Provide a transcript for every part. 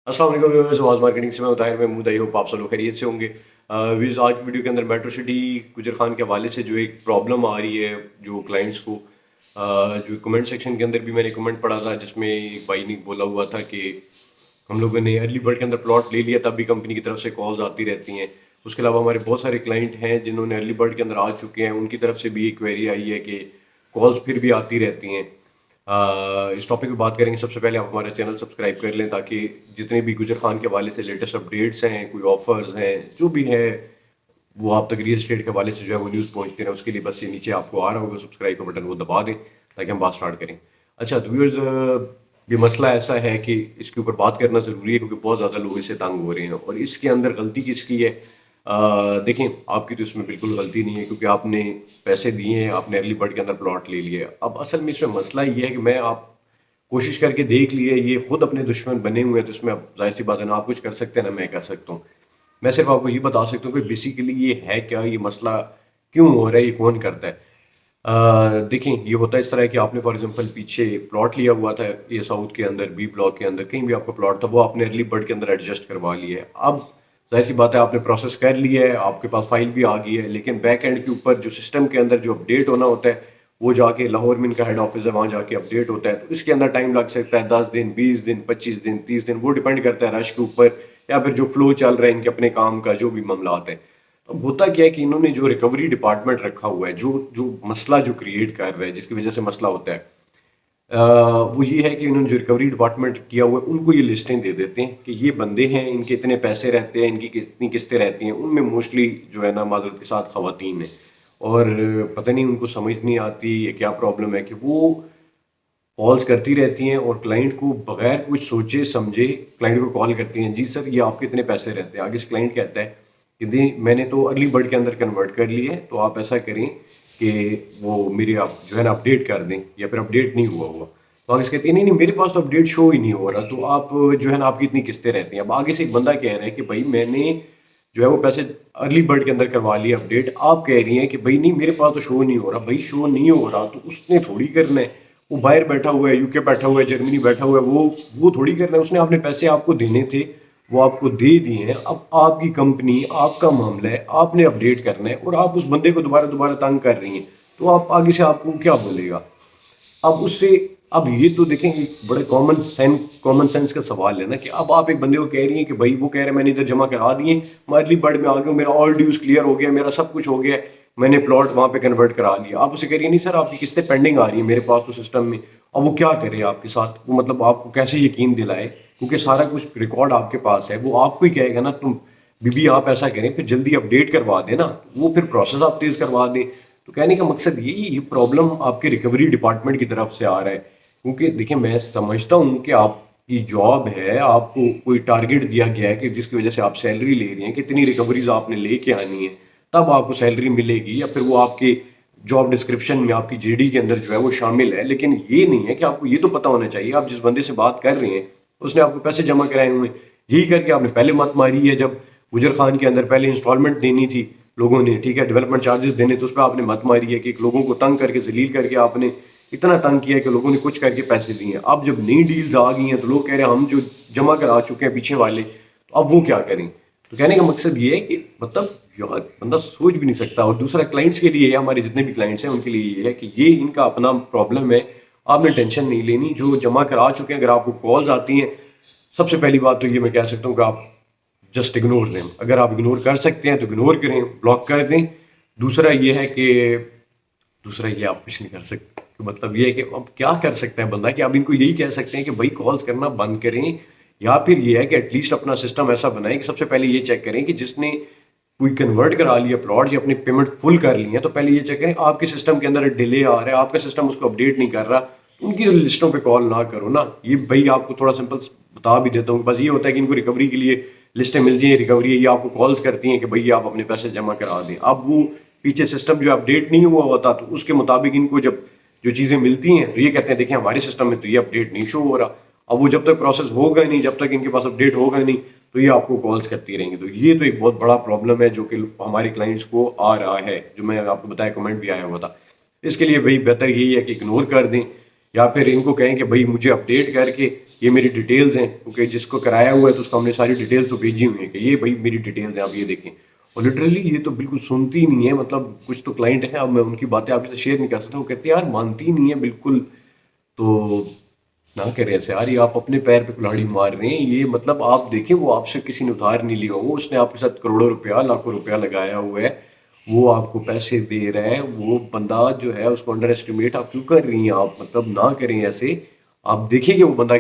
अस्सलाम वालेकुम व्यूअर्स, आवाज़ मार्केटिंग से मैं उताहिर महमूद। आई होप आप सब लोग खैरियत से होंगे। व्यूअर्स, आज की वीडियो के अंदर मेट्रो सिटी गुजर खान के हवाले से जो एक प्रॉब्लम आ रही है जो क्लाइंट्स को, जो कमेंट सेक्शन के अंदर भी मैंने कमेंट पढ़ा था जिसमें एक भाई ने बोला हुआ था कि हम लोगों ने अर्ली बर्ड के अंदर प्लॉट ले लिया, तब भी कंपनी की तरफ से कॉल्स आती रहती हैं। उसके अलावा हमारे बहुत सारे क्लाइंट हैं जिन्होंने अर्ली बर्ड के अंदर आ चुके हैं, उनकी तरफ से भी एक क्वेरी आई है कि कॉल्स फिर भी आती रहती हैं। इस टॉपिक पे बात करेंगे। सबसे पहले आप हमारा चैनल सब्सक्राइब कर लें ताकि जितने भी गुजर खान के हवाले से लेटेस्ट अपडेट्स हैं, कोई ऑफर्स हैं, जो भी है वो आप तक रियल स्टेट के हवाले से जो है वो न्यूज़ पहुंचती रहे। उसके लिए बस ये नीचे आपको आ रहा होगा सब्सक्राइब का बटन, वो दबा दें ताकि हम बात स्टार्ट करें। अच्छा तो व्यूअर्स, ये मसला ऐसा है कि इसके ऊपर बात करना ज़रूरी है क्योंकि बहुत ज़्यादा लोग इससे तंग हो रहे हैं। और इसके अंदर गलती किसकी है? देखें, आपकी तो इसमें बिल्कुल गलती नहीं है क्योंकि आपने पैसे दिए हैं, आपने अर्ली बर्ड के अंदर प्लॉट ले लिया। अब असल में इसमें मसला ये है कि मैं आप कोशिश करके देख लिए, ये खुद अपने दुश्मन बने हुए हैं, तो इसमें अब जाहिर सी बात है ना आप कुछ कर सकते हैं ना मैं कर सकता हूँ। मैं सिर्फ आपको ये बता सकता हूँ कि बेसिकली ये है क्या, ये मसला क्यों हो रहा है, ये कौन करता है। देखिए, ये होता है इस तरह है कि आपने फॉर एग्जांपल पीछे प्लॉट लिया हुआ था, ये साउथ के अंदर बी ब्लॉक के अंदर कहीं भी आपका प्लॉट था, वो आपने अर्ली बर्ड के अंदर एडजस्ट करवा लिया है। अब जाहिर सी बात है आपने प्रोसेस कर लिया है, आपके पास फाइल भी आ गई है, लेकिन बैक एंड के ऊपर जो सिस्टम के अंदर जो अपडेट होना होता है वो जाके लाहौर में इनका हेड ऑफिस है, वहाँ जाके अपडेट होता है। तो इसके अंदर टाइम लग सकता है 10 दिन, 20 दिन, 25 दिन, 30 दिन, वो डिपेंड करता है रश के ऊपर या फिर जो फ्लो चल रहा है इनके अपने काम का, जो भी मामला आते हैं। अब होता क्या है कि इन्होंने जो रिकवरी डिपार्टमेंट रखा हुआ है, जो जो मसला जो क्रिएट कर रहा है, जिसकी वजह से मसला होता है, वो ये है कि इन्होंने जो रिकवरी डिपार्टमेंट किया हुआ है उनको ये लिस्टें दे देते हैं कि ये बंदे हैं, इनके इतने पैसे रहते हैं, इनकी कितनी किस्तें रहती हैं। उनमें मोस्टली जो है ना माजरत के साथ खवातीन हैं, और पता नहीं उनको समझ नहीं आती ये क्या प्रॉब्लम है कि वो कॉल्स करती रहती हैं और क्लाइंट को बगैर कुछ सोचे समझे क्लाइंट को कॉल करती हैं, जी सर ये आपके इतने पैसे रहते हैं। आगे से क्लाइंट कहता है कि दी मैंने तो अर्ली बर्ड के अंदर कन्वर्ट कर लिए, तो आप ऐसा करें कि वो मेरे आप जो है ना अपडेट कर दें, या फिर अपडेट नहीं हुआ हुआ। तो आगे से कहती है नहीं नहीं मेरे पास तो अपडेट शो ही नहीं हो रहा, तो आप जो है ना आपकी इतनी किस्तें रहती हैं। अब आगे से एक बंदा कह रहा है कि भाई मैंने जो है वो पैसे अर्ली बर्ड के अंदर करवा लिया अपडेट, आप कह रही हैं कि भाई नहीं मेरे पास तो शो नहीं हो रहा। भाई शो नहीं हो रहा तो उसने थोड़ी करना है, वो बाहर बैठा हुआ है, यूके बैठा हुआ है, जर्मनी बैठा हुआ है, वो थोड़ी करना है। उसने अपने पैसे आपको देने थे, वो आपको दे दिए हैं। अब आपकी कंपनी, आपका मामला है, आपने अपडेट करना है और आप उस बंदे को दोबारा दोबारा तंग कर रही हैं, तो आप आगे से आपको क्या बोलेगा? अब उससे अब ये तो देखें एक बड़े कॉमन सेंस का सवाल है ना कि अब आप एक बंदे को कह रही हैं कि भाई, वो कह रहे हैं मैंने इधर जमा करा दिए, मैं अर्ली बर्ड में आ गया हूँ, मेरा ऑल ड्यूज क्लियर हो गया, मेरा सब कुछ हो गया, मैंने प्लॉट वहाँ पे कन्वर्ट करा लिया। आप उसे कह रही है नहीं सर आपकी किस्तें पेंडिंग आ रही है मेरे पास तो सिस्टम में। अब वो क्या करे आपके साथ, वो मतलब आपको कैसे यकीन दिलाए, क्योंकि सारा कुछ रिकॉर्ड आपके पास है। वो आपको ही कहेगा ना तुम बीबी आप ऐसा करें, फिर जल्दी अपडेट करवा देना, वो फिर प्रोसेस आप तेज करवा दें। तो कहने का मकसद ये प्रॉब्लम आपके रिकवरी डिपार्टमेंट की तरफ से आ रहा है। क्योंकि देखिए मैं समझता हूँ कि आपकी जॉब है, आपको कोई टारगेट दिया गया है कि जिसकी वजह से आप सैलरी ले रही हैं, कितनी रिकवरीज आपने लेके आनी है, तब आपको सैलरी मिलेगी, या फिर वो आपके जॉब डिस्क्रिप्शन में आपकी जेडी के अंदर जो है वो शामिल है। लेकिन ये नहीं है कि आपको ये तो पता होना चाहिए आप जिस बंदे से बात कर रहे हैं उसने आपको पैसे जमा कराए हुए हैं, यही करके आपने पहले मत मारी है। जब गुजर खान के अंदर पहले इंस्टॉलमेंट देनी थी लोगों ने, ठीक है, डेवलपमेंट चार्जेस देने, तो उस पर आपने मत मारी है कि लोगों को तंग करके जलील करके आपने इतना तंग किया है कि लोगों ने कुछ करके पैसे दिए हैं। अब जब नई डील्स आ गई हैं तो लोग कह रहे हैं हम जो जमा करा चुके हैं पीछे वाले, तो अब वो क्या करें? तो कहने का मकसद ये है कि मतलब यार बंदा सोच भी नहीं सकता। और दूसरा क्लाइंट्स के लिए, हमारे जितने भी क्लाइंट्स हैं उनके लिए ये है कि ये इनका अपना प्रॉब्लम है, आपने टेंशन नहीं लेनी। जो जमा करा चुके हैं, अगर आपको कॉल्स आती हैं, सबसे पहली बात तो ये मैं कह सकता हूँ कि आप जस्ट इग्नोर दें। अगर आप इग्नोर कर सकते हैं तो इग्नोर करें, ब्लॉक कर दें। दूसरा ये है कि दूसरा ये आप कुछ नहीं कर सकते, तो मतलब ये है कि अब क्या कर सकता है बंदा कि आप इनको यही कह सकते हैं कि भाई कॉल्स करना बंद करें, या फिर ये है कि एटलीस्ट अपना सिस्टम ऐसा बनाएं कि सबसे पहले ये चेक करें कि जिसने कोई कन्वर्ट करा लिया प्लॉट या अपनी पेमेंट फुल कर ली है, तो पहले ये चेक करें आपके सिस्टम के अंदर डिले आ रहा है, आपका सिस्टम उसको अपडेट नहीं कर रहा, तो उनकी लिस्टों पे कॉल ना करो ना। ये भाई आपको थोड़ा सिंपल बता भी देता हूँ, बस ये होता है कि इनको रिकवरी के लिए लिस्टें मिल जाए, रिकवरी ये आपको कॉल्स करती हैं कि भाई आप अपने पैसे जमा करा दें। अब वो पीछे सिस्टम जो अपडेट नहीं हुआ होता, तो उसके मुताबिक इनको जब जो चीज़ें मिलती हैं तो ये कहते हैं देखिए हमारे सिस्टम में तो ये अपडेट नहीं शो हो रहा। अब वो जब तक प्रोसेस होगा नहीं, जब तक इनके पास अपडेट होगा नहीं, तो ये आपको कॉल्स करती रहेंगी। तो ये तो एक बहुत बड़ा प्रॉब्लम है जो कि हमारे क्लाइंट्स को आ रहा है, जो मैं आपको बताया कमेंट भी आया हुआ था। इसके लिए भाई बेहतर यही है कि इग्नोर कर दें, یا پھر ان کو کہیں کہ بھائی مجھے اپڈیٹ کر کے یہ میری ڈیٹیلز ہیں، کیونکہ جس کو کرایا ہوا ہے تو اس کو ہم نے ساری ڈیٹیلز تو بھیجی ہوئی ہیں کہ یہ بھائی میری ڈیٹیلز ہیں، آپ یہ دیکھیں. اور لٹرلی یہ تو بالکل سنتی نہیں ہے. مطلب کچھ تو کلائنٹ ہیں، اب میں ان کی باتیں آپ سے شیئر نہیں کر سکتا، وہ کہتے ہیں یار مانتی نہیں ہے بالکل. تو نہ کریں ایسے یار، یہ آپ اپنے پیر پہ کلاڑی مار رہے ہیں. یہ مطلب آپ دیکھیں، وہ آپ سے کسی نے ادھار نہیں لیا، وہ اس نے آپ کے ساتھ کروڑوں روپیہ لاکھوں روپیہ لگایا ہوا ہے، وہ آپ کو پیسے دے رہا ہے. وہ بندہ جو ہے اس کو انڈر اسٹیمیٹ آپ کیوں کر رہی ہیں؟ آپ مطلب نہ کریں ایسے. آپ دیکھیں کہ وہ بندہ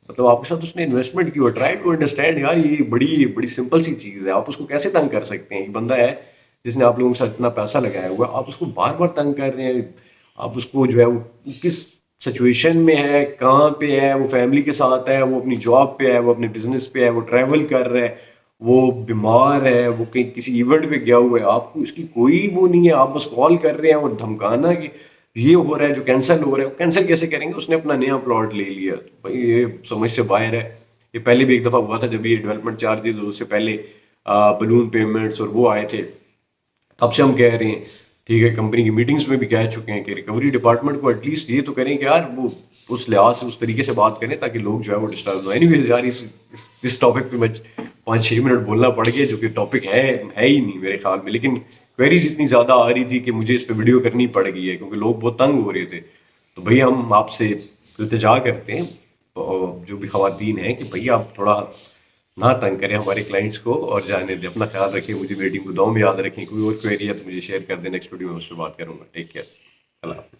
مطلب آپ کے ساتھ اس نے انویسٹمنٹ کی ہو. ٹرائی ٹو انڈرسٹینڈ یار، یہ بڑی بڑی سمپل سی چیز ہے. آپ اس کو کیسے تنگ کر سکتے ہیں؟ ایک بندہ ہے جس نے آپ لوگوں کے ساتھ اتنا پیسہ لگایا ہوا ہے، آپ اس کو بار بار تنگ کر رہے ہیں. آپ اس کو جو ہے وہ کس سچویشن میں ہے، کہاں پہ ہے، وہ فیملی کے ساتھ ہے، وہ اپنی جاب پہ ہے، وہ اپنے بزنس پہ ہے، وہ ٹریول کر رہا ہے، وہ بیمار ہے، وہ کہیں کسی ایونٹ پہ گیا ہوا ہے، آپ کو اس کی کوئی وہ نہیں ہے. آپ بس کال کر رہے ہیں اور دھمکانا کہ یہ ہو رہا ہے جو کینسل ہو رہا ہے. وہ کینسل کیسے کریں گے؟ اس نے اپنا نیا پلاٹ لے لیا. تو بھائی یہ سمجھ سے باہر ہے. یہ پہلے بھی ایک دفعہ ہوا تھا جب یہ ڈیولپمنٹ چارجز اور اس سے پہلے بلون پیمنٹس اور وہ آئے تھے. تب سے ہم کہہ رہے ہیں، ٹھیک ہے، کمپنی کی میٹنگز میں بھی کہہ چکے ہیں کہ ریکوری ڈپارٹمنٹ کو ایٹ لیسٹ یہ تو کریں کہ یار وہ اس لحاظ سے اس طریقے سے بات کریں تاکہ لوگ جو ہے وہ ڈسٹرب ہو. اینی ویز یار اس ٹاپک پہ میں 5-6 منٹ بولنا پڑ گیا، جو کہ ٹاپک ہے ہی نہیں میرے خیال میں. لیکن کوئریز اتنی زیادہ آ رہی تھی کہ مجھے اس پہ ویڈیو کرنی پڑ گئی ہے کیونکہ لوگ بہت تنگ ہو رہے تھے. تو بھئی ہم آپ سے التجا کرتے ہیں جو بھی خواتین ہیں کہ بھئی آپ تھوڑا نہ تنگ کریں ہمارے کلائنٹس کو اور جانے دیں. اپنا خیال رکھیں، مجھے میٹنگ کو دعاؤں میں یاد رکھیں. کوئی اور کوئری ہے تو مجھے شیئر کر دیں، نیکسٹ ویڈیو میں اس پہ بات کروں گا. ٹیک کیئر، اللہ حافظ.